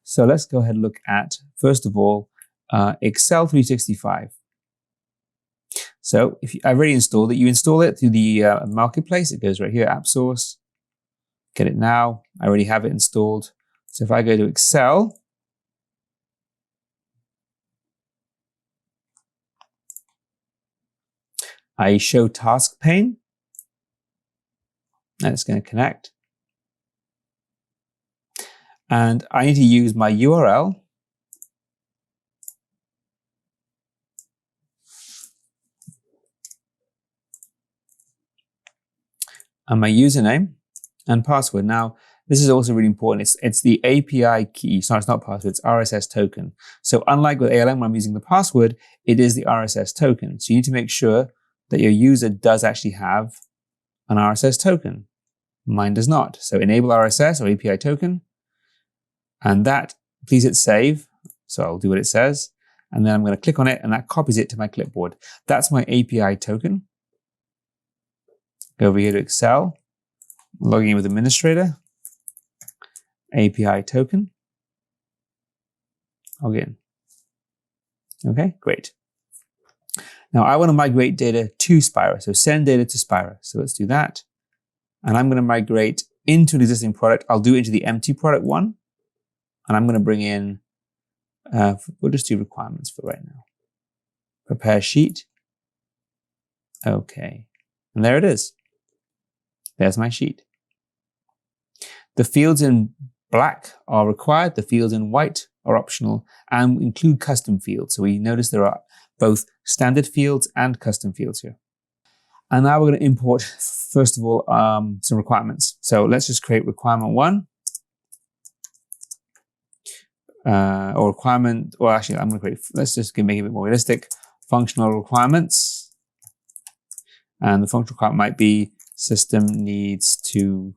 So let's go ahead and look at, first of all, Excel 365. So if I've already installed it, you install it through the marketplace. It goes right here, App Source. Get it now. I already have it installed. So if I go to Excel, I show task pane, and it's going to connect. And I need to use my URL and my username and password. Now, this is also really important. It's the API key. Sorry, it's not password, it's RSS token. So unlike with ALM, when I'm using the password, it is the RSS token. So you need to make sure that your user does actually have an RSS token. Mine does not. So enable RSS or API token. And that, please hit save. So I'll do what it says. And then I'm going to click on it and that copies it to my clipboard. That's my API token. Go over here to Excel, logging in with administrator, API token, log in. Okay, great. Now I want to migrate data to Spyro, so send data to Spyro. So let's do that. And I'm going to migrate into an existing product. I'll do it into the empty product one. And I'm going to bring in, we'll just do requirements for right now. Prepare sheet. Okay, and there it is. There's my sheet. The fields in black are required. The fields in white are optional and include custom fields. So we notice there are both standard fields and custom fields here. And now we're going to import, first of all, some requirements. So let's just create requirement one. Or requirement, or actually I'm going to create, let's just make it a bit more realistic, functional requirements. And the functional requirement might be system needs to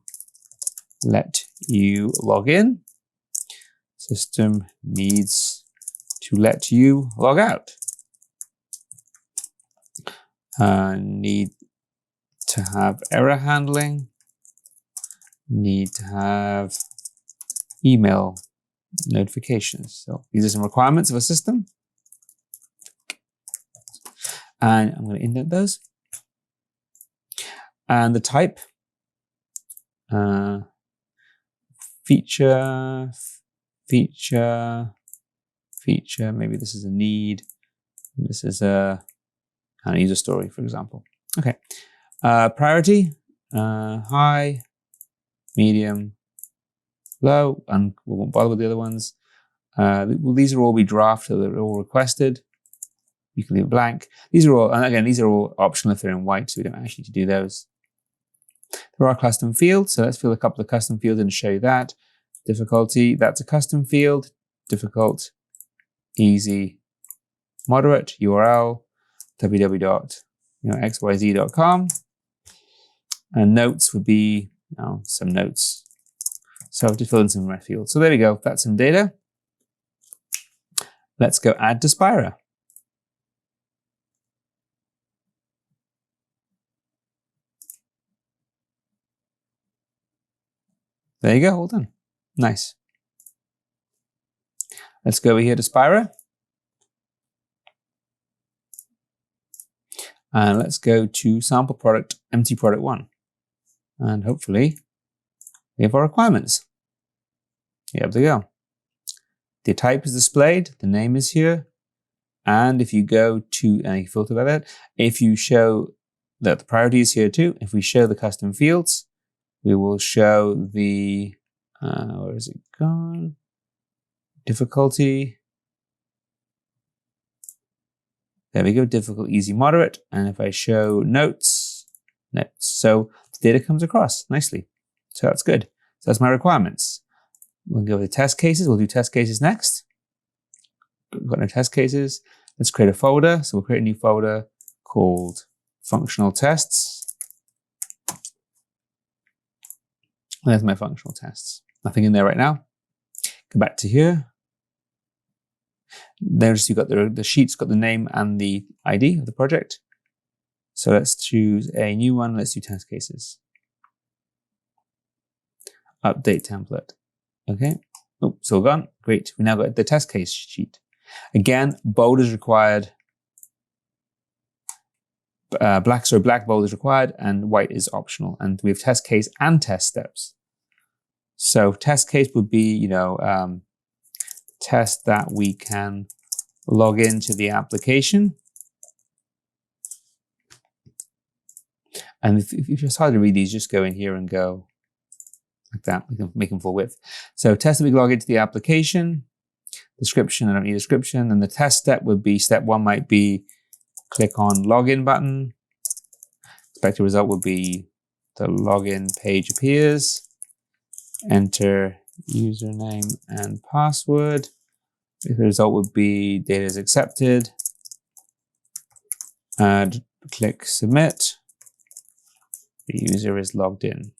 let you log in. System needs to let you log out. Need to have error handling. Need to have email notifications. So these are some requirements of a system. And I'm going to indent those. And the type, feature, maybe this is a need. This is a user story, for example. Okay. Priority, high, medium, low, and we won't bother with the other ones. Well, these will all be draft, so they're all requested. You can leave it blank. These are all, and again, these are all optional if they're in white, so we don't actually need to do those. There are custom fields, so let's fill a couple of custom fields and show you that. Difficulty, that's a custom field. Difficult, easy, moderate, URL, www.xyz.com. And notes would be some notes. So I have to fill in some red fields. So there we go, that's some data. Let's go add to Spyro. There you go, all done. Nice. Let's go over here to Spyro. And let's go to sample product, empty product one. And hopefully we have our requirements. Here we go. The type is displayed, the name is here. And if you go to any filter by that, if you show that the priority is here too, if we show the custom fields, we will show the, where is it gone? Difficulty. There we go, difficult, easy, moderate. And if I show notes, so the data comes across nicely. So that's good. So that's my requirements. We'll go to test cases. We'll do test cases next. We've got no test cases. Let's create a folder. So we'll create a new folder called functional tests. And there's my functional tests. Nothing in there right now. Go back to here. There's, you've got the sheet's got the name and the ID of the project. So let's choose a new one. Let's do test cases. Update template. Okay. Oh, still gone. Great. We now got the test case sheet. Again, bold is required. Black bold is required, and white is optional. And we have test case and test steps. So test case would be, test that we can log into the application. And if it's hard to read these, just go in here and go like that. We can make them full width. So test that we log into the application. Description, I don't need a description. And the test step would be, step 1 might be click on login button. Expected result would be the login page appears. Enter username and password. The result would be data is accepted. And click submit. The user is logged in.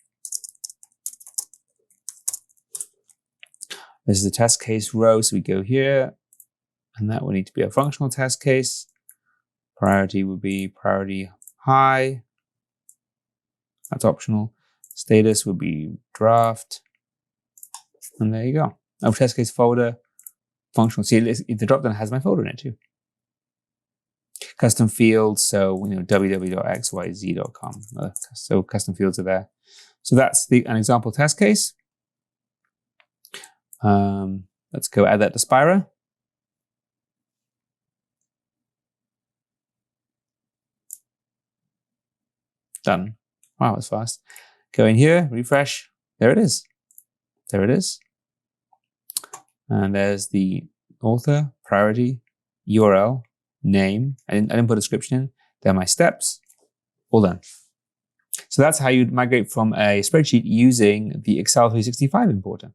This is the test case row, so we go here, and that will need to be a functional test case. Priority would be priority high. That's optional. Status would be draft. And there you go. Our test case folder, functional. See, the dropdown has my folder in it too. Custom fields, so www.xyz.com. So custom fields are there. So that's an example test case. Let's go add that to Spyro. Done. Wow, that's fast. Go in here, refresh. There it is. There it is. And there's the author, priority, URL, name. I didn't put a description in. There are my steps. All done. So that's how you'd migrate from a spreadsheet using the Excel 365 importer.